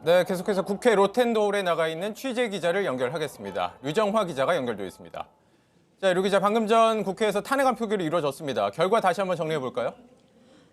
네, 계속해서 국회 로텐도홀에 나가 있는 취재 기자를 연결하겠습니다. 류정화 기자가 연결되어 있습니다. 자, 류 기자, 방금 전 국회에서 탄핵안 표결이 이루어졌습니다. 결과 다시 한번 정리해 볼까요?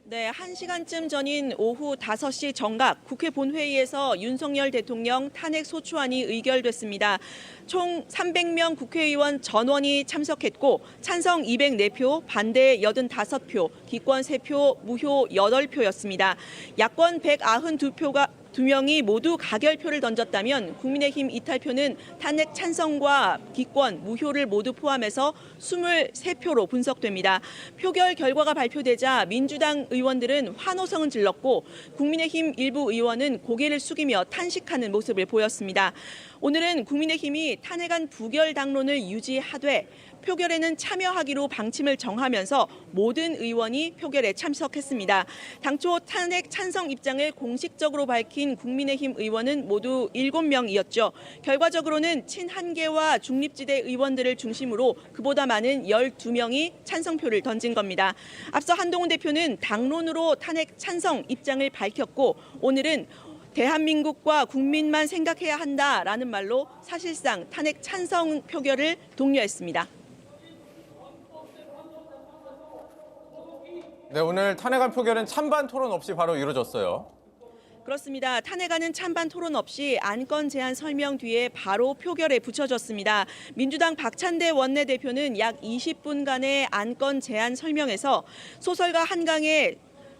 네, 1시간쯤 전인 오후 5시 정각 국회 본회의에서 윤석열 대통령 탄핵 소추안이 의결됐습니다. 총 300명 국회의원 전원이 참석했고 찬성 204표, 반대 85표, 기권 3표, 무효 8표였습니다. 야권 192명이 모두 가결표를 던졌다면 국민의힘 이탈표는 탄핵 찬성과 기권, 무효를 모두 포함해서 23표로 분석됩니다. 표결 결과가 발표되자 민주당 의원들은 환호성을 질렀고 국민의힘 일부 의원은 고개를 숙이며 탄식하는 모습을 보였습니다. 오늘은 국민의힘이 탄핵안 부결 당론을 유지하되 표결에는 참여하기로 방침을 정하면서 모든 의원이 표결에 참석했습니다. 당초 탄핵 찬성 입장을 공식적으로 밝힌 국민의힘 의원은 모두 7명이었죠. 결과적으로는 친한계와 중립지대 의원들을 중심으로 그보다 많은 12명이 찬성표를 던진 겁니다. 앞서 한동훈 대표는 당론으로 탄핵 찬성 입장을 밝혔고 오늘은 대한민국과 국민만 생각해야 한다라는 말로 사실상 탄핵 찬성 표결을 독려했습니다. 네, 오늘 탄핵안 표결은 찬반 토론 없이 바로 이루어졌어요. 그렇습니다. 탄핵안은 찬반 토론 없이 안건 제안 설명 뒤에 바로 표결에 붙여졌습니다. 민주당 박찬대 원내대표는 약 20분간의 안건 제안 설명에서 소설가 한강의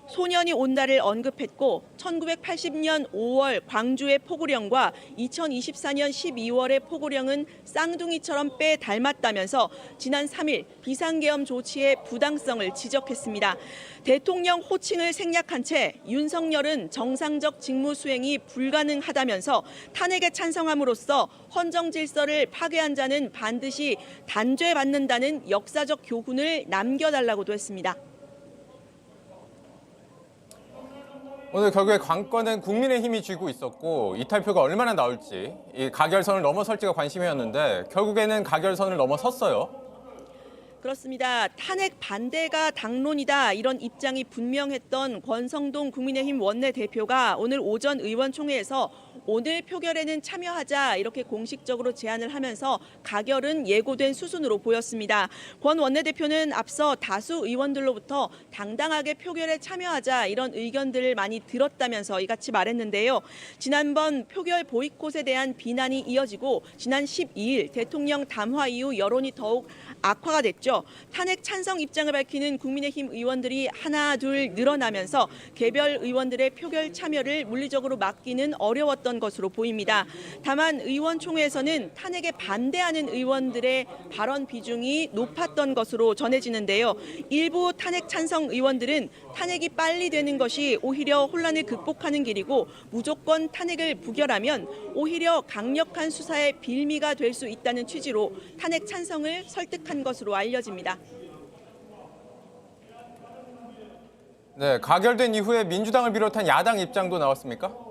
소년이 온다를 언급했고 1980년 5월 광주의 포구령과 2024년 12월의 포구령은 쌍둥이처럼 빼 닮았다면서 지난 3일 비상계엄 조치의 부당성을 지적했습니다. 대통령 호칭을 생략한 채 윤석열은 정상적 직무 수행이 불가능하다면서 탄핵에 찬성함으로써 헌정 질서를 파괴한 자는 반드시 단죄받는다는 역사적 교훈을 남겨달라고도 했습니다. 오늘 결국에 관건은 국민의힘이 쥐고 있었고 이탈표가 얼마나 나올지, 이 가결선을 넘어설지가 관심이었는데 결국에는 가결선을 넘어섰어요. 그렇습니다. 탄핵 반대가 당론이다 이런 입장이 분명했던 권성동 국민의힘 원내대표가 오늘 오전 의원총회에서 오늘 표결에는 참여하자 이렇게 공식적으로 제안을 하면서 가결은 예고된 수순으로 보였습니다. 권 원내대표는 앞서 다수 의원들로부터 당당하게 표결에 참여하자 이런 의견들을 많이 들었다면서 이같이 말했는데요. 지난번 표결 보이콧에 대한 비난이 이어지고 지난 12일 대통령 담화 이후 여론이 더욱 악화가 됐죠. 탄핵 찬성 입장을 밝히는 국민의힘 의원들이 하나 둘 늘어나면서 개별 의원들의 표결 참여를 물리적으로 막기는 어려웠던 것으로 보입니다. 다만 의원총회에서는 탄핵에 반대하는 의원들의 발언 비중이 높았던 것으로 전해지는데요. 일부 탄핵 찬성 의원들은 탄핵이 빨리 되는 것이 오히려 혼란을 극복하는 길이고 무조건 탄핵을 부결하면 오히려 강력한 수사의 빌미가 될 수 있다는 취지로 탄핵 찬성을 설득한 것으로 알려집니다. 네, 가결된 이후에 민주당을 비롯한 야당 입장도 나왔습니까?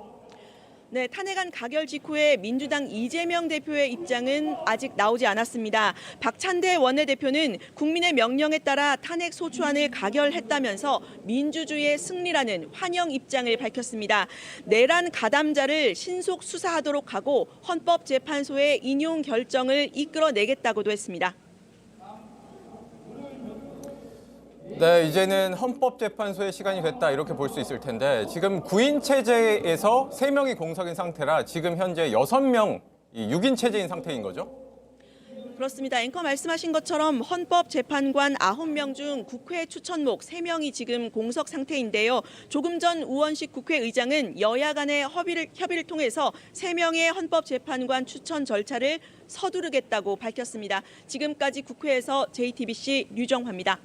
네, 탄핵안 가결 직후에 민주당 이재명 대표의 입장은 아직 나오지 않았습니다. 박찬대 원내대표는 국민의 명령에 따라 탄핵 소추안을 가결했다면서 민주주의의 승리라는 환영 입장을 밝혔습니다. 내란 가담자를 신속 수사하도록 하고 헌법재판소의 인용 결정을 이끌어내겠다고도 했습니다. 네, 이제는 헌법재판소의 시간이 됐다 이렇게 볼 수 있을 텐데 지금 9인 체제에서 3명이 공석인 상태라 지금 현재 6명 6인 체제인 상태인 거죠? 그렇습니다. 앵커 말씀하신 것처럼 헌법재판관 9명 중 국회 추천목 3명이 지금 공석 상태인데요. 조금 전 우원식 국회의장은 여야 간의 협의를 통해서 3명의 헌법재판관 추천 절차를 서두르겠다고 밝혔습니다. 지금까지 국회에서 JTBC 류정화입니다.